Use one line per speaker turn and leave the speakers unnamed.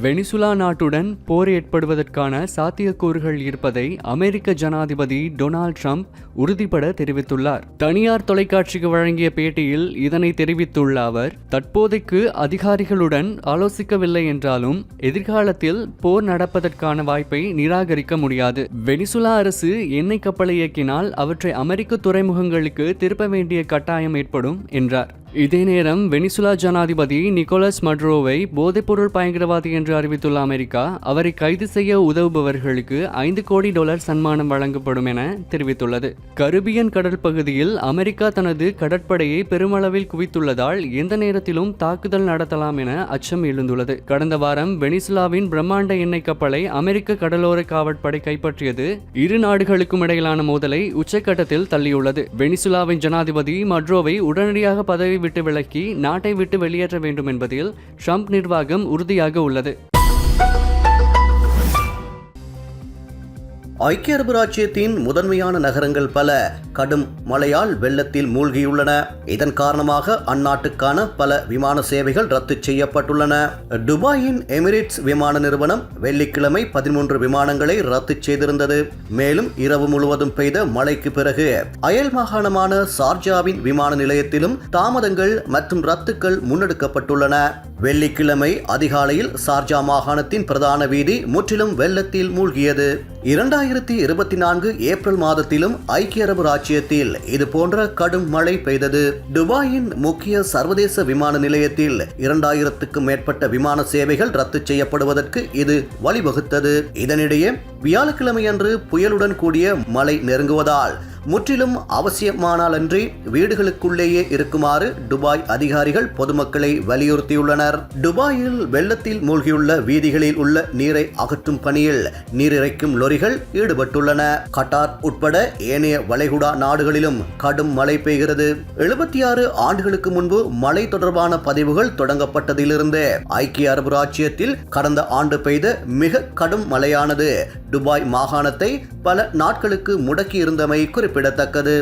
Venezuela நாட்டுடன் போர் ஏற்படுவதற்கான சாத்தியக்கூறுகள் இருப்பதை அமெரிக்க ஜனாதிபதி டொனால்ட் ட்ரம்ப் உறுதிபட தெரிவித்துள்ளார். தனியார் தொலைக்காட்சிக்கு வழங்கிய பேட்டியில் இதனை தெரிவித்துள்ள அவர், தற்போதைக்கு அதிகாரிகளுடன் ஆலோசிக்கவில்லை என்றாலும் எதிர்காலத்தில் போர் நடப்பதற்கான வாய்ப்பை நிராகரிக்க முடியாது. வெனிசுலா அரசு எண்ணெய் கப்பலை இயக்கினால் அவற்றை அமெரிக்க துறைமுகங்களுக்கு திருப்ப வேண்டிய கட்டாயம் ஏற்படும் என்றார். இதே நேரம் வெனிசுலா ஜனாதிபதி நிக்கோலஸ் மடுரோவை போதைப்பொருள் பயங்கரவாதி என்று அறிவித்துள்ள அமெரிக்கா, அவரை கைது செய்ய உதவுபவர்களுக்கு $5 கோடி சன்மானம் வழங்கப்படும் என தெரிவித்துள்ளது. கரிபியன் கடல் பகுதியில் அமெரிக்கா தனது கடற்படையை பெருமளவில் குவித்துள்ளதால் எந்த நேரத்திலும் தாக்குதல் நடத்தலாம் என அச்சம் எழுந்துள்ளது. கடந்த வாரம் வெனிசுலாவின் பிரம்மாண்ட எண்ணெய் கப்பலை அமெரிக்க கடலோர காவற்படை கைப்பற்றியது இரு நாடுகளுக்கும் இடையிலான மோதலை உச்சக்கட்டத்தில் தள்ளியுள்ளது. வெனிசுலாவின் ஜனாதிபதி மடுரோவை உடனடியாக பதவி விட்டு விலக்கி நாட்டை விட்டு வெளியேற்ற வேண்டும் என்பதில் ட்ரம்ப் நிர்வாகம் உறுதியாக உள்ளது.
ஐக்கிய அரபு ராச்சியத்தின் முதன்மையான நகரங்கள் பல கடும் மழையால் வெள்ளத்தில் மூழ்கியுள்ளன. இதன் காரணமாக அந்நாட்டுக்கான பல விமான சேவைகள் ரத்து செய்யப்பட்டுள்ளன. துபாயின் எமிரேட்ஸ் விமான நிறுவனம் வெள்ளிக்கிழமை 13 விமானங்களை ரத்து செய்திருந்தது. மேலும் இரவு முழுவதும் பெய்த மழைக்கு பிறகு அயல் மாகாணமான சார்ஜாவின் விமான நிலையத்திலும் தாமதங்கள் மற்றும் ரத்துக்கள் முன்னெடுக்கப்பட்டுள்ளன. வெள்ளிக்கிழமை அதிகாலையில் சார்ஜா மாகாணத்தின் பிரதான வீதி முற்றிலும் வெள்ளத்தில் மூழ்கியது. 2024 ஏப்ரல் மாதத்திலும் ஐக்கிய அரபு ராச்சியத்தில் இது போன்ற கடும் மழை பெய்தது. துபாயின் முக்கிய சர்வதேச விமான நிலையத்தில் 2000க்கும் மேற்பட்ட விமான சேவைகள் ரத்து செய்யப்படுவதற்கு இது வழிவகுத்தது. இதனிடையே வியாழக்கிழமையன்று புயலுடன் கூடிய மழை நெருங்குவதால் முற்றிலும் அவசியமானாலன்றி வீடுகளுக்குள்ளேயே இருக்குமாறு துபாய் அதிகாரிகள் பொதுமக்களை வலியுறுத்தியுள்ளனர். துபாயில் வெள்ளத்தில் மூழ்கியுள்ள வீதிகளில் உள்ள நீரை அகற்றும் பணியில் நீரிறைக்கும் லொரிகள் ஈடுபட்டுள்ளன. கட்டார் உட்பட ஏனைய வளைகுடா நாடுகளிலும் கடும் மழை பெய்கிறது. 76 ஆண்டுகளுக்கு முன்பு மழை தொடர்பான பதிவுகள் தொடங்கப்பட்டதிலிருந்து ஐக்கிய அரபு ராச்சியத்தில் கடந்த ஆண்டு பெய்த மிக கடும் மழையானது துபாய் மாகாணத்தை பல நாட்களுக்கு முடக்கி இருந்தமை குறிப்பிடத்தக்கது.